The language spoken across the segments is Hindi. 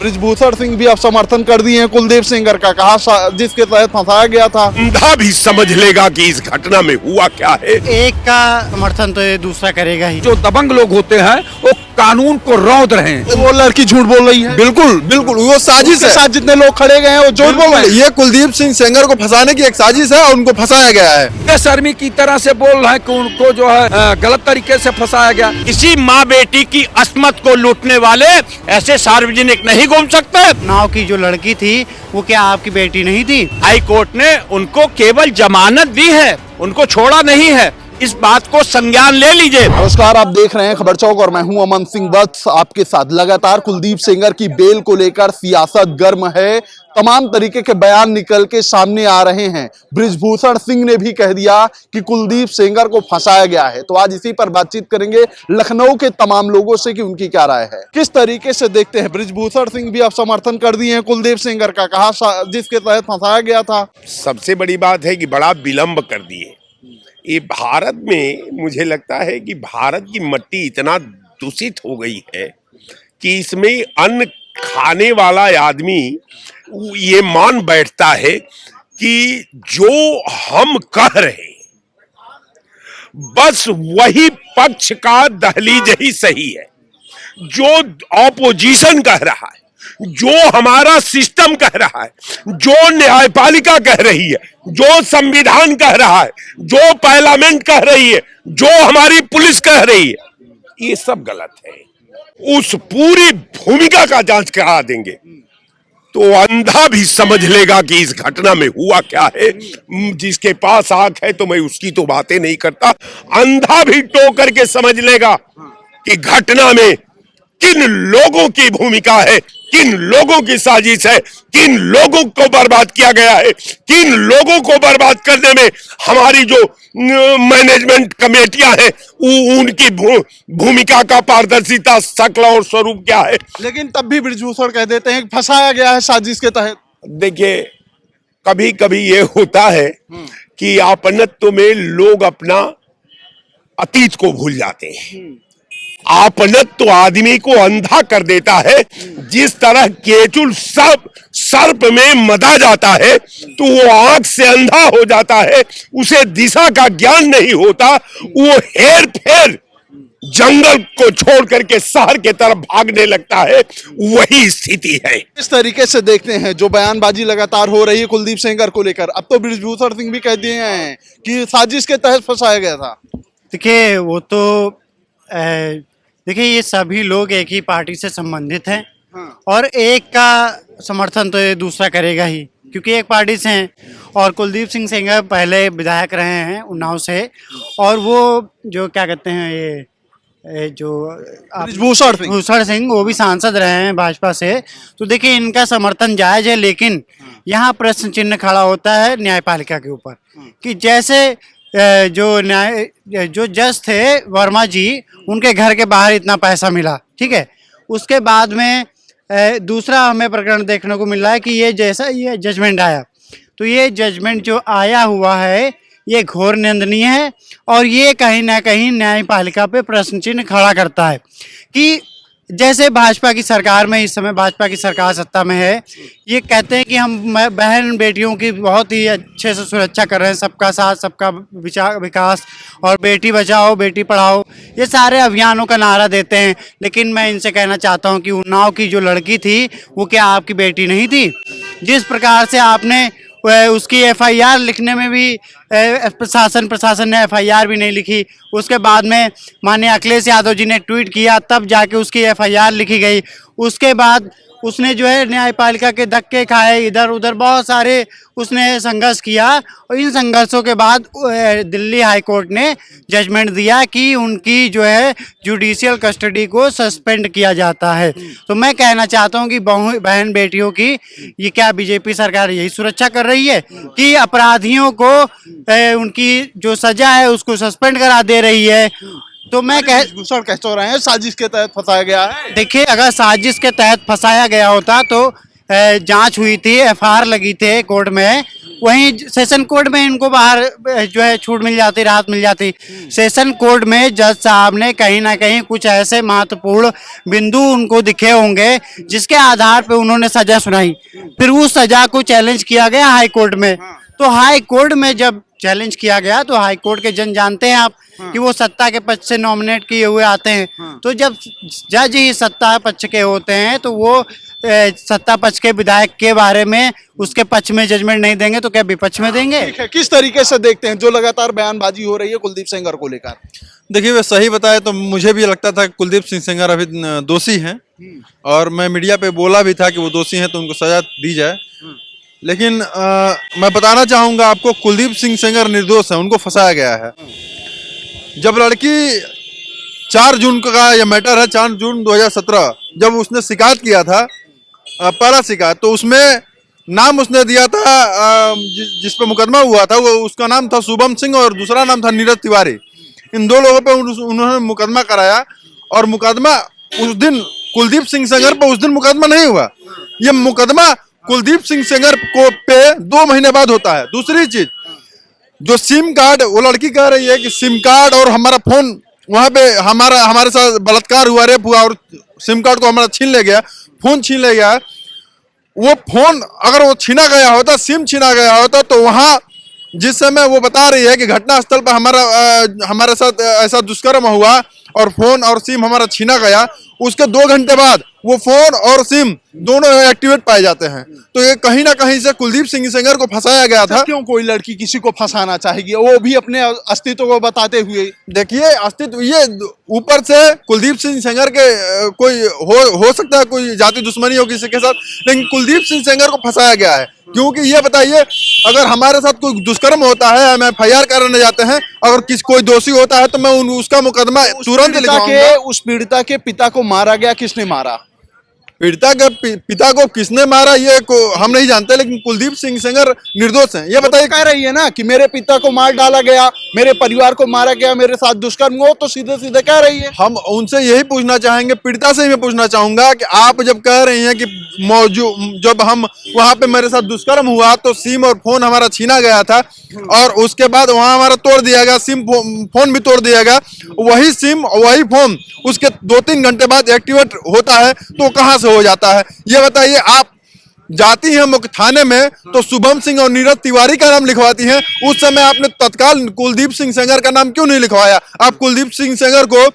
बृजभूषण सिंह भी अब समर्थन कर दिए हैं कुलदीप सेंगर का, कहा जिसके तहत फंसाया गया था। अंधा भी समझ लेगा कि इस घटना में हुआ क्या है। एक का समर्थन तो ये दूसरा करेगा ही। जो दबंग लोग होते हैं वो कानून को रौंद रहे हैं। वो लड़की झूठ बोल रही है। बिल्कुल बिल्कुल, वो साजिश है। साथ जितने लोग खड़े गए हैं वो झूठ बोल रहे हैं। ये कुलदीप सिंह सेंगर को फंसाने की एक साजिश है और उनको फंसाया गया है। बेशर्मी की तरह से बोल रहे हैं कि उनको जो है गलत तरीके से फंसाया गया। किसी माँ बेटी की अस्मत को लूटने वाले ऐसे सार्वजनिक नहीं घूम सकते। नाव की जो लड़की थी वो क्या आपकी बेटी नहीं थी? हाई कोर्ट ने उनको केवल जमानत दी है, उनको छोड़ा नहीं है। इस बात को संज्ञान ले लीजिए। नमस्कार, आप देख रहे हैं खबर चौक और मैं हूं अमन सिंह वत्स आपके साथ। लगातार कुलदीप सेंगर की बेल को लेकर सियासत गर्म है। तमाम तरीके के बयान निकल के सामने आ रहे हैं। बृजभूषण सिंह ने भी कह दिया कि कुलदीप सेंगर को फंसाया गया है। तो आज इसी पर बातचीत करेंगे लखनऊ के तमाम लोगों से कि उनकी क्या राय है। किस तरीके से देखते हैं, बृजभूषण सिंह भी अब समर्थन कर दिए हैं कुलदीप सेंगर का, कहा जिसके तहत फंसाया गया था। सबसे बड़ी बात है कि बड़ा विलंब कर दिए। ये भारत में मुझे लगता है कि भारत की मिट्टी इतना दूषित हो गई है कि इसमें अन्न खाने वाला आदमी ये मान बैठता है कि जो हम कह रहे हैं बस वही पक्ष का दहलीज ही सही है। जो ऑपोजिशन कह रहा है, जो हमारा सिस्टम कह रहा है, जो न्यायपालिका कह रही है, जो संविधान कह रहा है, जो पार्लियामेंट कह रही है, जो हमारी पुलिस कह रही है, ये सब गलत है। उस पूरी भूमिका का जांच करा देंगे तो अंधा भी समझ लेगा कि इस घटना में हुआ क्या है। जिसके पास आंख है तो मैं उसकी तो बातें नहीं करता, अंधा भी टो करके समझ लेगा कि घटना में किन लोगों की भूमिका है, किन लोगों की साजिश है, किन लोगों को बर्बाद किया गया है, किन लोगों को बर्बाद करने में हमारी जो मैनेजमेंट कमेटियां हैं उनकी भूमिका का पारदर्शिता, शक्ल और स्वरूप क्या है। लेकिन तब भी बृजभूषण कह देते हैं कि फंसाया गया है साजिश के तहत। देखिए, कभी कभी ये होता है कि आपनत्व में लोग अपना अतीत को भूल जाते हैं। आपनत्व आदमी को अंधा कर देता है। जिस तरह केचुल सर्प में मदा जाता है तो वो आंख से अंधा हो जाता है, उसे दिशा का ज्ञान नहीं होता, वो हेर फेर जंगल को छोड़ करके शहर की तरफ भागने लगता है। वही स्थिति है। इस तरीके से देखते हैं जो बयानबाजी लगातार हो रही है कुलदीप सेंगर को लेकर। अब तो बृजभूषण सिंह भी कह दिए हैं कि साजिश के तहत फंसाया गया था। देखिए वो तो देखिए ये सभी लोग एक ही पार्टी से संबंधित हैं। हाँ। और एक का समर्थन तो ये दूसरा करेगा ही, क्योंकि एक पार्टी से हैं। और कुलदीप सिंह सेंगर पहले विधायक रहे हैं उन्नाव से, और वो जो क्या कहते हैं ये जो बृजभूषण सिंह वो भी सांसद रहे हैं भाजपा से। तो देखिए इनका समर्थन जायज है, लेकिन यहाँ प्रश्न चिन्ह खड़ा होता है न्यायपालिका के ऊपर कि जैसे जो जज थे वर्मा जी, उनके घर के बाहर इतना पैसा मिला, ठीक है। उसके बाद में दूसरा हमें प्रकरण देखने को मिल रहा है कि ये जजमेंट आया, तो ये जजमेंट जो आया हुआ है ये घोर निंदनीय है। और ये कहीं ना कहीं न्यायपालिका पे प्रश्न चिन्ह खड़ा करता है कि जैसे भाजपा की सरकार में, इस समय भाजपा की सरकार सत्ता में है, ये कहते हैं कि हम बहन बेटियों की बहुत ही अच्छे से सुरक्षा कर रहे हैं, सबका साथ सबका विकास और बेटी बचाओ बेटी पढ़ाओ, ये सारे अभियानों का नारा देते हैं। लेकिन मैं इनसे कहना चाहता हूं कि उन्नाव की जो लड़की थी वो क्या आपकी बेटी नहीं थी? जिस प्रकार से आपने उसकी एफआईआर लिखने में भी प्रशासन ने एफआईआर भी नहीं लिखी। उसके बाद में माननीय अखिलेश यादव जी ने ट्वीट किया, तब जाके उसकी एफआईआर लिखी गई। उसके बाद उसने जो है न्यायपालिका के धक्के खाए, इधर उधर बहुत सारे उसने संघर्ष किया, और इन संघर्षों के बाद दिल्ली हाई कोर्ट ने जजमेंट दिया कि उनकी जो है जुडिशियल कस्टडी को सस्पेंड किया जाता है। तो मैं कहना चाहता हूं कि बहन बेटियों की ये क्या बीजेपी सरकार यही सुरक्षा कर रही है कि अपराधियों को उनकी जो सजा है उसको सस्पेंड करा दे रही है? तो मैं बृजभूषण कह तो रहे हैं साजिश के तहत फंसाया गया है। देखिए, अगर साजिश के तहत फंसाया गया होता तो जांच हुई थी, एफआईआर लगी थी कोर्ट में, वहीं सेशन कोर्ट में इनको बाहर जो है छूट मिल जाती, राहत मिल जाती। सेशन कोर्ट में जज साहब ने कहीं ना कहीं कुछ ऐसे महत्वपूर्ण बिंदु उनको दिखे होंगे जिसके आधार पे उन्होंने सजा सुनाई। फिर उस सजा को चैलेंज किया गया हाई कोर्ट में। तो हाई कोर्ट में जब चैलेंज किया गया तो हाई कोर्ट के जज जानते हैं आप कि वो सत्ता के पक्ष से नॉमिनेट किए हुए आते हैं। तो जब जज ही सत्ता पक्ष के होते हैं तो वो सत्ता पक्ष के विधायक के बारे में उसके पक्ष में जजमेंट नहीं देंगे तो क्या विपक्ष में देंगे? ठीक है, किस तरीके से देखते हैं जो लगातार बयानबाजी हो रही है कुलदीप सेंगर को लेकर? देखिए, वे सही बताए तो मुझे भी लगता था कि कुलदीप सिंह सेंगर अभी दोषी हैं, और मैं मीडिया पे बोला भी था कि वो दोषी हैं तो उनको सजा दी जाए। लेकिन मैं बताना चाहूंगा आपको, कुलदीप सिंह सेंगर निर्दोष है, उनको फंसाया गया है। जब लड़की 4 जून का यह मैटर है, 4 जून 2017 जब उसने शिकायत किया था, पहला शिकायत, तो उसमें नाम उसने दिया था जिस पे मुकदमा हुआ था, वो उसका नाम था शुभम सिंह और दूसरा नाम था नीरज तिवारी। इन 2 लोगों पे उन्होंने मुकदमा कराया, और मुकदमा उस दिन कुलदीप सिंह सेंगर पे उस दिन मुकदमा नहीं हुआ। ये मुकदमा कुलदीप सिंह सेंगर को पे 2 महीने बाद होता है। दूसरी चीज, जो सिम कार्ड, वो लड़की कह रही है कि सिम कार्ड और हमारा फोन, वहां पे हमारे साथ बलात्कार हुआ, रेप हुआ, और सिम कार्ड को हमारा छीन ले गया, फोन छीन ले गया। वो फोन अगर वो छीना गया होता, सिम छीना गया होता, तो वहां जिस समय वो बता रही है कि घटना स्थल पर हमारे साथ ऐसा दुष्कर्म हुआ और फोन और सिम हमारा छीना गया, उसके 2 घंटे बाद वो फोन और सिम दोनों एक्टिवेट पाए जाते हैं। तो ये कहीं ना कहीं से कुलदीप सिंह सेंगर को फंसाया गया था। क्यों कोई लड़की किसी को फंसाना चाहेगी, वो भी अपने अस्तित्व को बताते हुए? देखिए, अस्तित्व ये ऊपर से कुलदीप सिंह सेंगर के कोई हो सकता है कोई जाति दुश्मनी हो किसी के साथ, लेकिन कुलदीप सिंह सेंगर को फंसाया गया है। क्योंकि ये बताइए, अगर हमारे साथ कोई दुष्कर्म होता है, हम FIR करने जाते हैं, अगर कोई दोषी होता है तो मैं उसका मुकदमा तुरंत लिखवाऊंगा। उस पीड़िता के पिता को मारा गया, किसने मारा? पीड़िता के पिता को किसने मारा ये हम नहीं जानते, लेकिन कुलदीप सिंह सेंगर निर्दोष हैं। ये बताइए, कह रही है ना कि मेरे पिता को मार डाला गया, मेरे परिवार को मारा गया, मेरे साथ दुष्कर्म हो, तो सीधे सीधे कह रही है। हम उनसे यही पूछना चाहेंगे, पीड़िता से ही मैं पूछना चाहूंगा कि आप जब कह रही हैं कि जब हम वहां पे मेरे साथ दुष्कर्म हुआ तो सिम और फोन हमारा छीना गया था, और उसके बाद वहां हमारा तोड़ दिया गया, सिम फोन भी तोड़ दिया गया, वही सिम वही फोन उसके 2-3 घंटे बाद एक्टिवेट होता है, तो कहां से हो जाता है? ये बताइए। आप जाती हैं मुख्य थाने में तो शुभम सिंह और नीरज तिवारी का नाम लिखवाती हैं, उस समय आपने तत्काल कुलदीप सिंह सेंगर का नाम क्यों नहीं लिखवाया? आप कुलदीप सिंह सेंगर को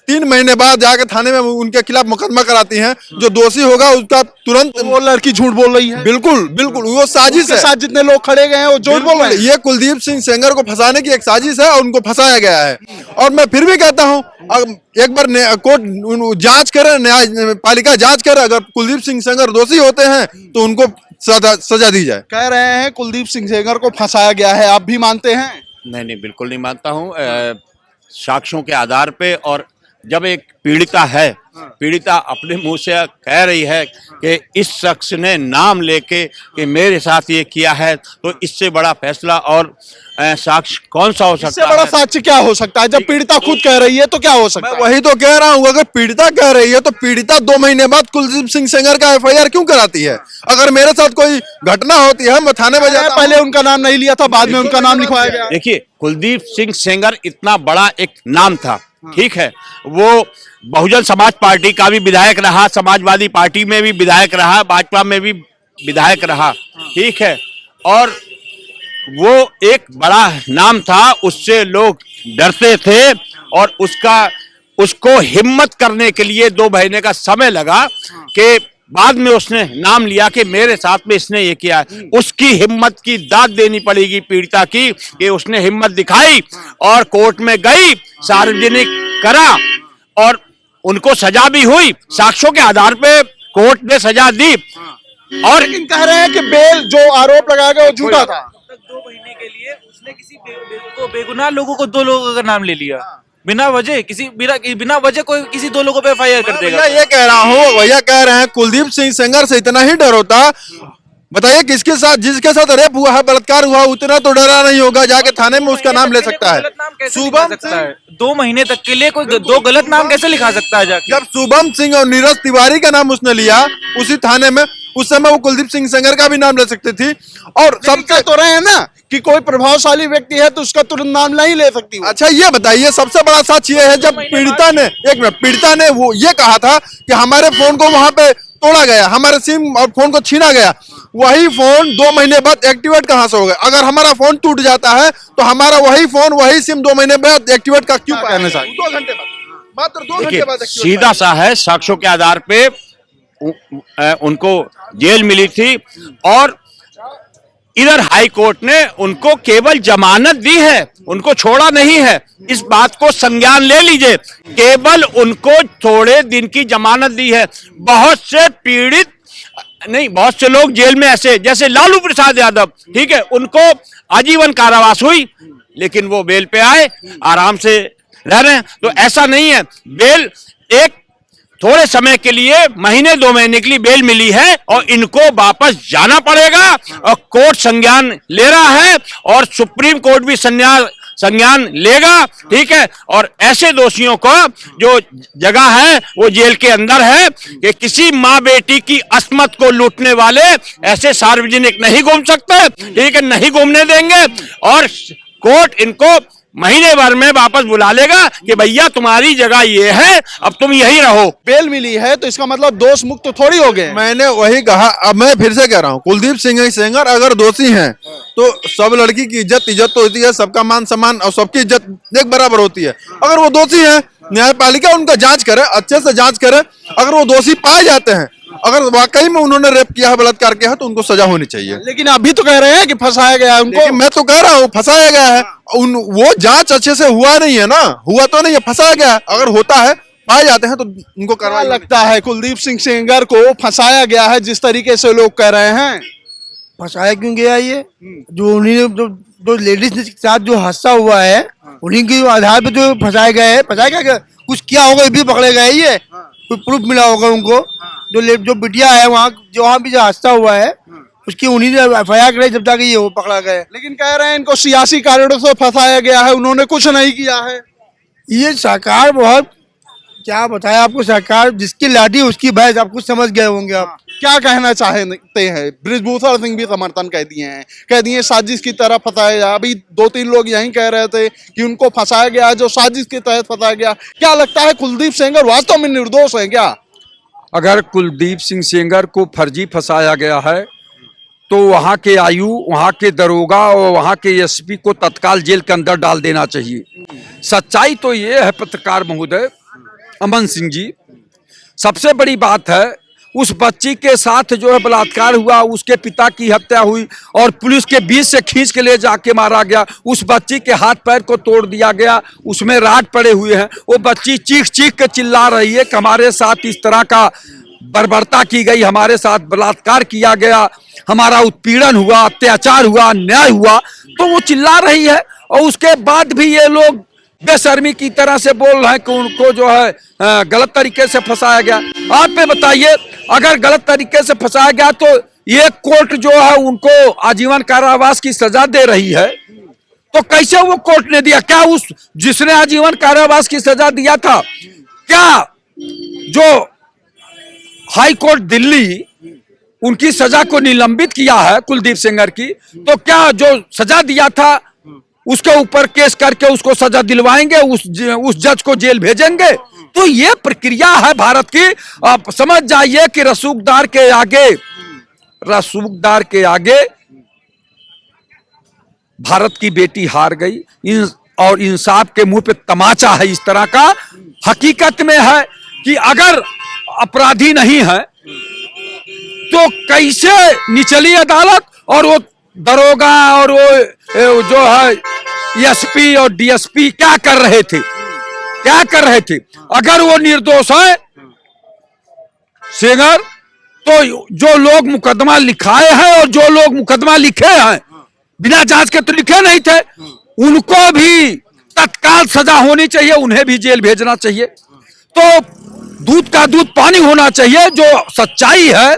3 महीने बाद जाकर थाने में उनके खिलाफ मुकदमा कराती हैं। जो दोषी होगा उसका तुरंत। वो लड़की झूठ बोल रही है। बिल्कुल बिल्कुल, वो साजिश है। साथ जितने लोग खड़े गए हैं वो झूठ बोल रहे हैं। ये कुलदीप सिंह सेंगर को फंसाने की एक साजिश है और उनको फंसाया गया है। और मैं फिर भी कहता हूं, एक बार कोर्ट जांच करे, न्यायपालिका जांच करे, अगर कुलदीप सिंह सेंगर दोषी होते हैं तो उनको सजा दी जाए। कह रहे हैं कुलदीप सिंह सेंगर को फंसाया गया है, आप भी मानते हैं? नहीं, बिल्कुल नहीं मानता हूँ। साक्ष्यों के आधार पे, और जब एक पीड़िता है, पीड़िता अपने मुंह से कह रही है कि इस शख्स ने नाम लेके कि मेरे साथ ये किया है, तो इससे बड़ा फैसला और साक्ष्य कौन सा हो सकता है? इससे बड़ा साक्ष्य क्या हो सकता है? जब पीड़िता खुद कह रही है तो क्या हो सकता है? मैं वही तो कह रहा हूँ, अगर पीड़िता कह रही है तो पीड़िता 2 महीने बाद कुलदीप सिंह सेंगर का FIR क्यों कराती है? अगर मेरे साथ कोई घटना होती है, मैं थाने में जाता, पहले उनका नाम नहीं लिया था, बाद में उनका नाम लिखवाया गया। देखिए, कुलदीप सिंह सेंगर इतना बड़ा एक नाम था, ठीक है, वो बहुजन समाज पार्टी का भी विधायक रहा, समाजवादी पार्टी में भी विधायक रहा, भाजपा में भी विधायक रहा, ठीक है, और वो एक बड़ा नाम था, उससे लोग डरते थे, और उसको हिम्मत करने के लिए 2 महीने का समय लगा कि बाद में उसने नाम लिया कि मेरे साथ में इसने ये किया। उसकी हिम्मत की दाद देनी पड़ेगी पीड़िता की, कि उसने हिम्मत दिखाई और कोर्ट में गई, सार्वजनिक करा, और उनको सजा भी हुई, साक्ष्यों के आधार पे कोर्ट ने सजा दी। और लेकिन कह रहे हैं कि बेल जो आरोप लगाया गया वो झूठा था। 2 महीने के लिए उसने किसी बेगुनाह लोगों को 2 लोगों का नाम ले लिया, बिना वजह बिना वजह कोई किसी 2 लोगों पे FIR कर देगा। ये कह रहा हूँ, भैया कह रहे हैं कुलदीप सिंह सेंगर से इतना ही डर होता, बताइए किसके साथ, जिसके साथ रेप हुआ है, बलात्कार हुआ, उतना तो डरा नहीं होगा, जाके थाने में उसका नाम ले सकता है। शुभम सिंह 2 महीने तक के लिए कोई 2 गलत नाम कैसे लिखा सकता है जाके? जब शुभम सिंह और नीरज तिवारी का नाम उसने लिया उसी थाने में, उस समय वो कुलदीप सिंह सेंगर का भी नाम ले सकती थी। और सबसे तो रहे हैं ना कि कोई प्रभावशाली व्यक्ति है तो उसका तुरंत नाम नहीं ले सकती वो। अच्छा ये बताइए, सबसे बड़ा सच ये है जब पीड़िता ने वो ये कहा था कि हमारे फोन को वहां पे तोड़ा गया, हमारे सिम और फोन को छीना गया, वही फोन 2 महीने बाद एक्टिवेट कहां से हो गया? अगर हमारा फोन टूट जाता है तो हमारा वही फोन वही सिम 2 महीने बाद एक्टिवेट का क्यों कहना चाहिए? 2 घंटे बाद, मात्र 2 घंटे बाद activate सीधा सा है, साक्ष्यों के आधार पे उनको जेल मिली थी और इधर हाई कोर्ट ने उनको केवल जमानत दी है, उनको छोड़ा नहीं है। इस बात को संज्ञान ले लीजिए, केवल उनको थोड़े दिन की जमानत दी है। बहुत से पीड़ित नहीं, बहुत से लोग जेल में ऐसे, जैसे लालू प्रसाद यादव, ठीक है, उनको आजीवन कारावास हुई लेकिन वो बेल पे आए, आराम से रह रहे हैं। तो ऐसा नहीं है, बेल एक थोड़े समय के लिए, महीने 2 महीने के लिए बेल मिली है और इनको वापस जाना पड़ेगा और कोर्ट संज्ञान ले रहा है और सुप्रीम कोर्ट भी संज्ञान लेगा, ठीक है। और ऐसे दोषियों को जो जगह है वो जेल के अंदर है कि किसी माँ बेटी की अस्मत को लूटने वाले ऐसे सार्वजनिक नहीं घूम सकते, ठीक है, नहीं घूमने देंगे। और कोर्ट इनको महीने भर में वापस बुला लेगा कि भैया तुम्हारी जगह ये है, अब तुम यही रहो। बेल मिली है तो इसका मतलब दोष मुक्त तो थोड़ी हो गए। मैंने वही कहा, अब मैं फिर से कह रहा हूँ, कुलदीप सिंह सेंगर अगर दोषी हैं तो सब लड़की की इज्जत तो होती है, सबका मान सम्मान और सबकी इज्जत एक बराबर होती है। अगर वो दोषी हैं, न्यायपालिका उनका जांच करे, अच्छे से जांच करे। अगर वो दोषी पाए जाते हैं, अगर वाकई में उन्होंने रेप किया है, बलात्कार किया है, तो उनको सजा होनी चाहिए। लेकिन अभी तो कह रहे हैं कि फंसाया गया है उनको। मैं तो कह रहा हूँ फंसाया गया है, वो जांच अच्छे से हुआ नहीं है ना, हुआ तो नहीं है, फंसाया गया है। अगर होता है, पाए जाते हैं तो उनको क्या कार्रवाई लगता है कुलदीप सिंह सेंगर को फंसाया गया है जिस तरीके से लोग कह रहे हैं? फंसाया क्यों गया ये? जो उन्हीं जो लेडीज के साथ जो हादसा हुआ है उन्हीं के आधार पे जो फंसाया गया है। फंसाया क्या, कुछ किया होगा ये भी पकड़े गए, ये कोई प्रूफ मिला होगा उनको। जो बिटिया है वहाँ भी जो हादसा हुआ है उसकी उन्हीं ने FIR कराई जब तक ये वो पकड़ा गया। लेकिन कह रहे हैं इनको सियासी कारणों से फंसाया गया है, उन्होंने कुछ नहीं किया है। ये सरकार बहुत, क्या बताया आपको, सरकार जिसकी लाठी उसकी भैंस, आप कुछ समझ गए होंगे आप। क्या कहना चाहते हैं? बृजभूषण सिंह भी समर्थन कह दिए साजिश की तरह फंसाया। अभी 2-3 लोग यही कह रहे थे कि उनको फंसाया गया, जो साजिश के तहत फंसाया गया। क्या लगता है कुलदीप सेंगर वास्तव में निर्दोष है क्या? अगर कुलदीप सिंह सेंगर को फर्जी फंसाया गया है तो वहां के आयु, वहां के दरोगा और वहां के SP को तत्काल जेल के अंदर डाल देना चाहिए। सच्चाई तो ये है पत्रकार महोदय अमन सिंह जी, सबसे बड़ी बात है उस बच्ची के साथ जो है बलात्कार हुआ, उसके पिता की हत्या हुई और पुलिस के बीच से खींच के ले जाके मारा गया। उस बच्ची के हाथ पैर को तोड़ दिया गया, उसमें राड पड़े हुए हैं। वो बच्ची चीख चीख के चिल्ला रही है कि हमारे साथ इस तरह का बर्बरता की गई, हमारे साथ बलात्कार किया गया, हमारा उत्पीड़न हुआ, अत्याचार हुआ, अन्याय हुआ। तो वो चिल्ला रही है और उसके बाद भी ये लोग बेशर्मी की तरह से बोल रहे हैं कि उनको जो है गलत तरीके से फंसाया गया। आप पे बताइए, अगर गलत तरीके से फंसाया गया तो ये कोर्ट जो है उनको आजीवन कारावास की सजा दे रही है, तो कैसे वो कोर्ट ने दिया? क्या उस जिसने आजीवन कारावास की सजा दिया था, क्या जो हाई कोर्ट दिल्ली उनकी सजा को निलंबित किया है कुलदीप सेंगर की, तो क्या जो सजा दिया था उसके ऊपर केस करके उसको सजा दिलवाएंगे, उस जज को जेल भेजेंगे? तो ये प्रक्रिया है भारत की। आप समझ जाइए कि रसूखदार के आगे भारत की बेटी हार गई और इंसाफ के मुंह पे तमाचा है इस तरह का। हकीकत में है कि अगर अपराधी नहीं है तो कैसे निचली अदालत और वो दरोगा और वो जो है SP और DSP क्या कर रहे थे? अगर वो निर्दोष है सेंगर, तो जो लोग मुकदमा लिखाए हैं और जो लोग मुकदमा लिखे हैं बिना जांच के तो लिखे नहीं थे, उनको भी तत्काल सजा होनी चाहिए, उन्हें भी जेल भेजना चाहिए। तो दूध का दूध पानी होना चाहिए। जो सच्चाई है,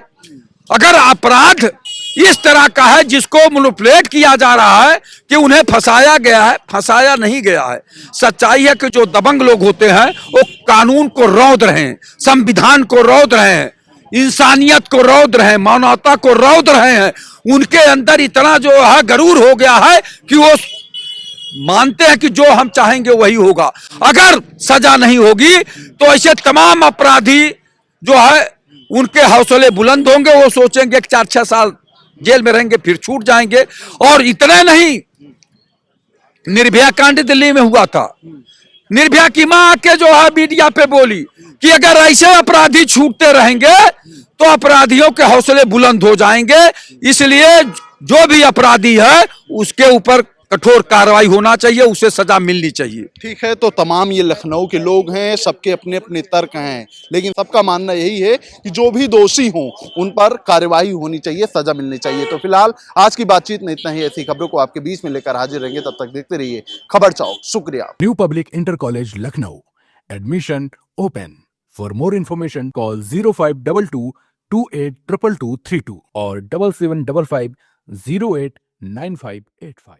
अगर अपराध इस तरह का है जिसको मैनिपुलेट किया जा रहा है कि उन्हें फंसाया गया है, फंसाया नहीं गया है। सच्चाई है कि जो दबंग लोग होते हैं वो कानून को रौंद रहे हैं, संविधान को रौंद रहे हैं इंसानियत को रौंद रहे हैं, मानवता को रौंद रहे हैं। उनके अंदर इतना जो है गरूर हो गया है कि वो मानते हैं कि जो हम चाहेंगे वही होगा। अगर सजा नहीं होगी तो ऐसे तमाम अपराधी जो है उनके हौसले बुलंद होंगे, वो सोचेंगे कि 4-6 साल जेल में रहेंगे फिर छूट जाएंगे। और इतने नहीं, निर्भया कांड दिल्ली में हुआ था, निर्भया की मां आके जो है मीडिया पे बोली कि अगर ऐसे अपराधी छूटते रहेंगे तो अपराधियों के हौसले बुलंद हो जाएंगे, इसलिए जो भी अपराधी है उसके ऊपर कठोर कार्रवाई होना चाहिए, उसे सजा मिलनी चाहिए। ठीक है, तो तमाम ये लखनऊ के लोग हैं, सबके अपने अपने तर्क हैं, लेकिन सबका मानना यही है कि जो भी दोषी हों उन पर कार्यवाही होनी चाहिए, सजा मिलनी चाहिए। तो फिलहाल आज की बातचीत में इतना ही। ऐसी खबरों को आपके बीच में लेकर हाजिर रहेंगे, तब तक देखते रहिए खबर चौक। शुक्रिया। New public inter college Lucknow, admission open. For more information call 0522 282232 और 7755 089585।